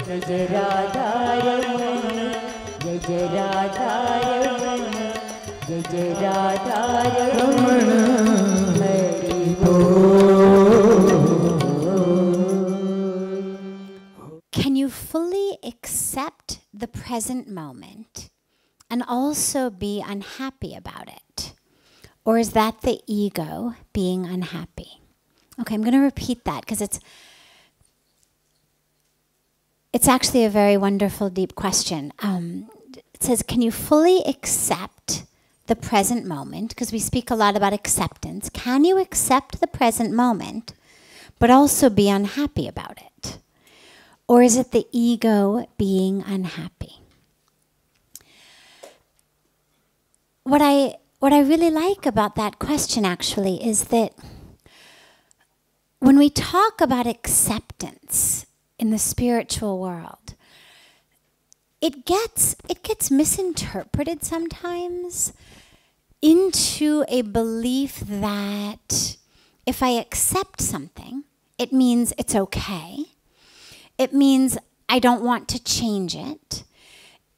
जय जय राधा रमण, जय जय राधा रमण, जय जय राधा रमण, हरि बोल. Can you fully accept the present moment and also be unhappy about it? Or is that the ego being unhappy? Okay, I'm going to repeat that because it's actually a very wonderful, deep question. It says, can you fully accept the present moment? Because we speak a lot about acceptance. Can you accept the present moment, but also be unhappy about it? Or is it the ego being unhappy? What I really like about that question actually is that when we talk about acceptance in the spiritual world, it gets misinterpreted sometimes into a belief that if I accept something, it means it's okay. It means I don't want to change it.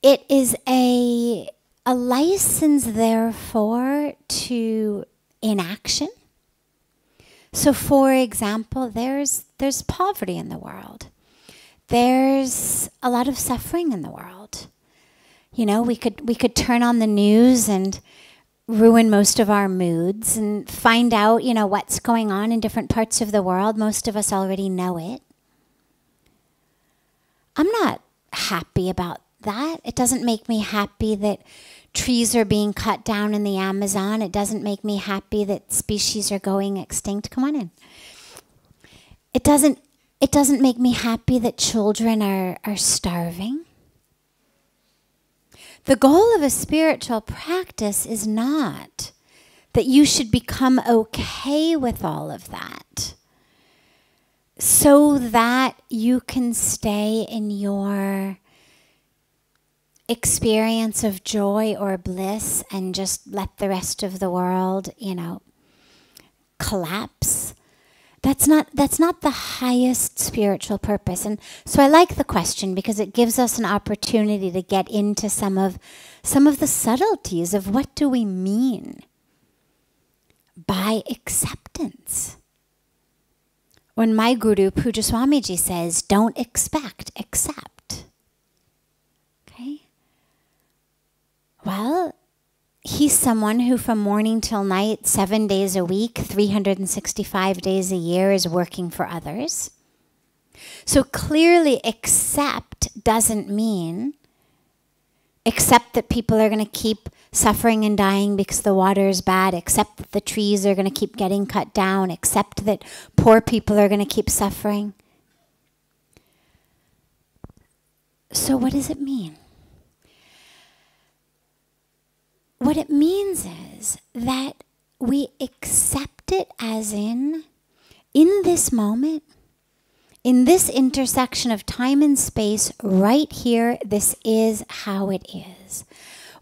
It is a license, therefore, to inaction. So, for example, there's poverty in the world. There's a lot of suffering in the world. You know, we could turn on the news and ruin most of our moods and find out, you know, what's going on in different parts of the world. Most of us already know it. I'm not happy about that. It doesn't make me happy that trees are being cut down in the Amazon. It doesn't make me happy that species are going extinct. Come on in. It doesn't make me happy that children are starving. The goal of a spiritual practice is not that you should become okay with all of that, so that you can stay in your experience of joy or bliss and just let the rest of the world, you know, collapse. That's not the highest spiritual purpose. And so I like the question because it gives us an opportunity to get into some of the subtleties of what do we mean by acceptance. When my guru, Puja Swamiji, says, don't expect, accept. Okay? Well, he's someone who from morning till night, 7 days a week, 365 days a year is working for others. So clearly accept doesn't mean accept that people are going to keep suffering and dying because the water is bad, accept that the trees are going to keep getting cut down, accept that poor people are going to keep suffering. So what does it mean? What it means is that we accept it as in this moment, in this intersection of time and space, right here, this is how it is.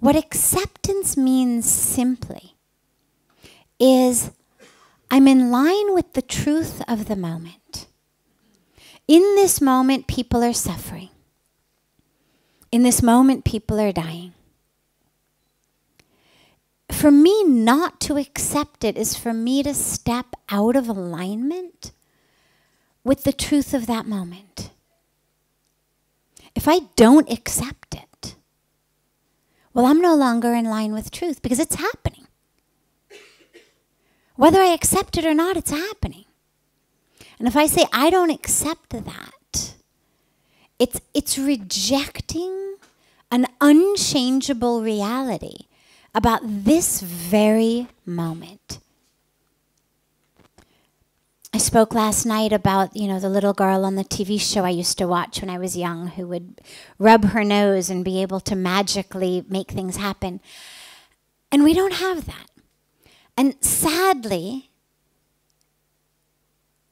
What acceptance means simply is I'm in line with the truth of the moment. In this moment, people are suffering. In this moment, people are dying. For me not to accept it is for me to step out of alignment with the truth of that moment. If I don't accept it, well, I'm no longer in line with truth because it's happening. Whether I accept it or not, it's happening. And if I say I don't accept that, it's rejecting an unchangeable reality about this very moment. I spoke last night about, you know, the little girl on the TV show I used to watch when I was young who would rub her nose and be able to magically make things happen. And we don't have that. And sadly,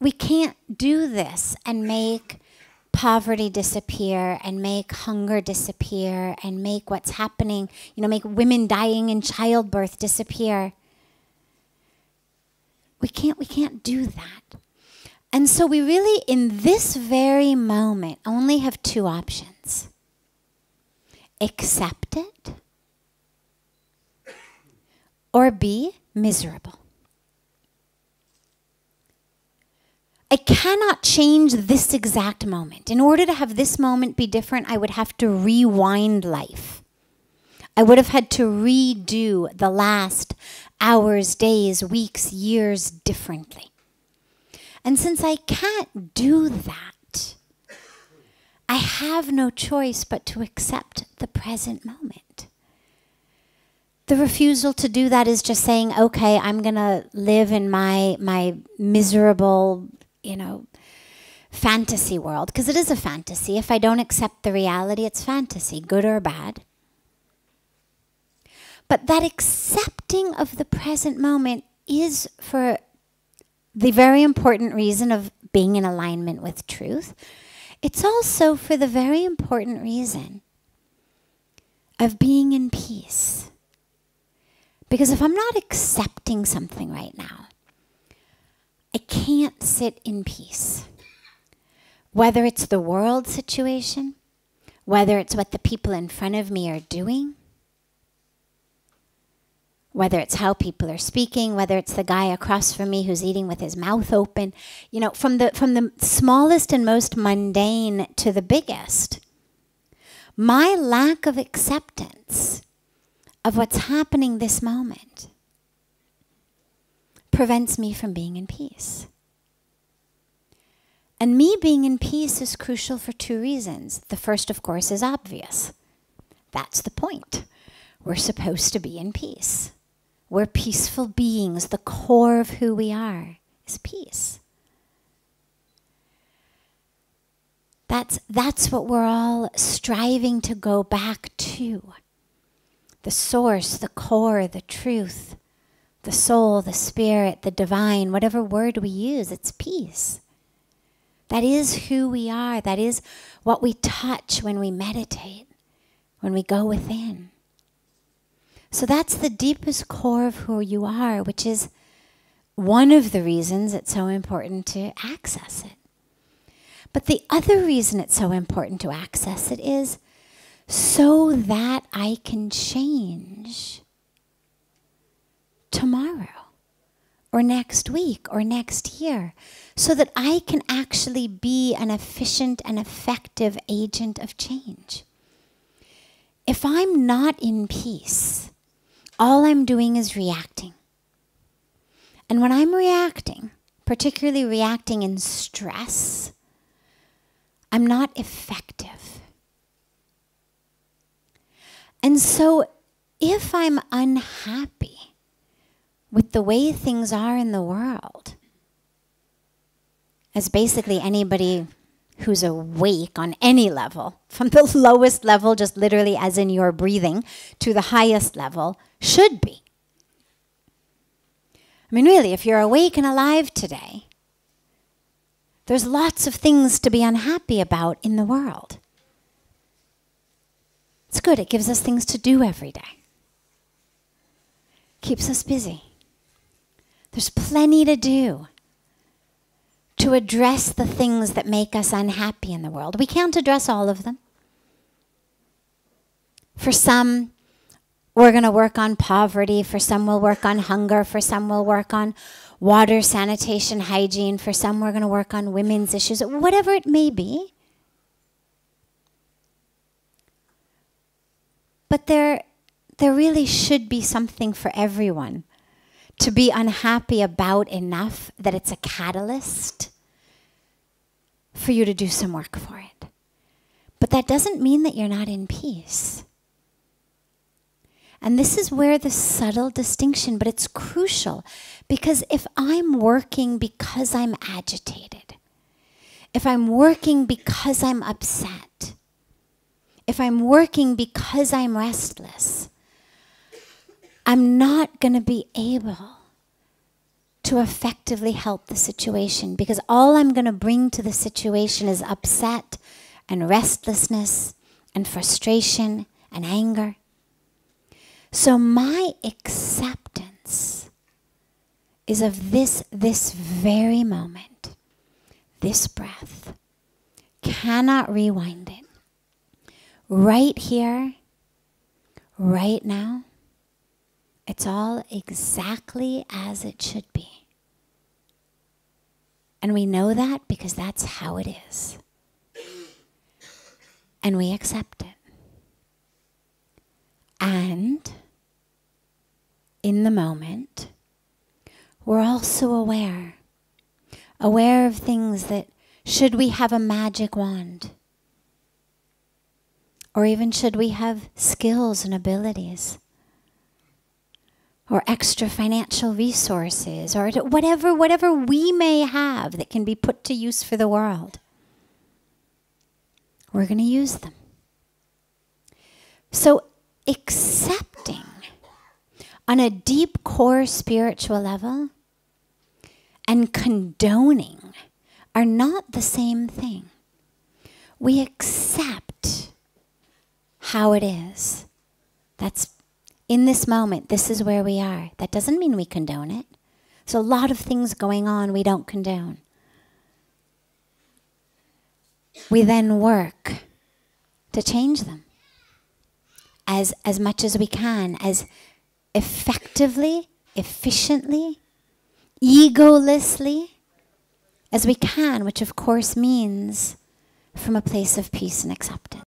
we can't do this and make poverty disappear and make hunger disappear and make what's happening, you know, make women dying in childbirth disappear. We can't do that. And so we really, in this very moment, only have two options. Accept it or be miserable. I cannot change this exact moment. In order to have this moment be different, I would have to rewind life. I would have had to redo the last hours, days, weeks, years differently. And since I can't do that, I have no choice but to accept the present moment. The refusal to do that is just saying, okay, I'm going to live in my miserable, fantasy world. Because it is a fantasy. If I don't accept the reality, it's fantasy, good or bad. But that accepting of the present moment is for the very important reason of being in alignment with truth. It's also for the very important reason of being in peace. Because if I'm not accepting something right now, I can't sit in peace. Whether it's the world situation, whether it's what the people in front of me are doing, whether it's how people are speaking, whether it's the guy across from me who's eating with his mouth open, from the smallest and most mundane to the biggest, my lack of acceptance of what's happening this moment prevents me from being in peace. And me being in peace is crucial for two reasons. The first, of course, is obvious. That's the point. We're supposed to be in peace. We're peaceful beings. The core of who we are is peace. That's what we're all striving to go back to. The source, the core, the truth, the soul, the spirit, the divine, whatever word we use, it's peace. That is who we are. That is what we touch when we meditate, when we go within. So that's the deepest core of who you are, which is one of the reasons it's so important to access it. But the other reason it's so important to access it is so that I can change tomorrow or next week or next year, so that I can actually be an efficient and effective agent of change. If I'm not in peace, all I'm doing is reacting. And when I'm reacting, particularly reacting in stress, I'm not effective. And so if I'm unhappy with the way things are in the world, as basically anybody who's awake on any level, from the lowest level, just literally as in your breathing, to the highest level, should be. I mean, really, if you're awake and alive today, there's lots of things to be unhappy about in the world. It's good. It gives us things to do every day. Keeps us busy. There's plenty to do to address the things that make us unhappy in the world. We can't address all of them. For some, we're going to work on poverty. For some, we'll work on hunger. For some, we'll work on water, sanitation, hygiene. For some, we're going to work on women's issues, whatever it may be. But there really should be something for everyone to be unhappy about enough that it's a catalyst for you to do some work for it. But that doesn't mean that you're not in peace. And this is where the subtle distinction, but it's crucial, because if I'm working because I'm agitated, if I'm working because I'm upset, if I'm working because I'm restless, I'm not going to be able to effectively help the situation, because all I'm going to bring to the situation is upset and restlessness and frustration and anger. So my acceptance is of this very moment, this breath. Cannot rewind it. Right here, right now, it's all exactly as it should be. And we know that because that's how it is. And we accept it. And in the moment, we're also aware of things that, should we have a magic wand, or even should we have skills and abilities, or extra financial resources, or whatever we may have that can be put to use for the world, we're going to use them. So accepting on a deep core spiritual level and condoning are not the same thing. We accept how it is. That's in this moment, this is where we are. That doesn't mean we condone it. There's a lot of things going on we don't condone. We then work to change them as much as we can, as effectively, efficiently, egolessly as we can, which of course means from a place of peace and acceptance.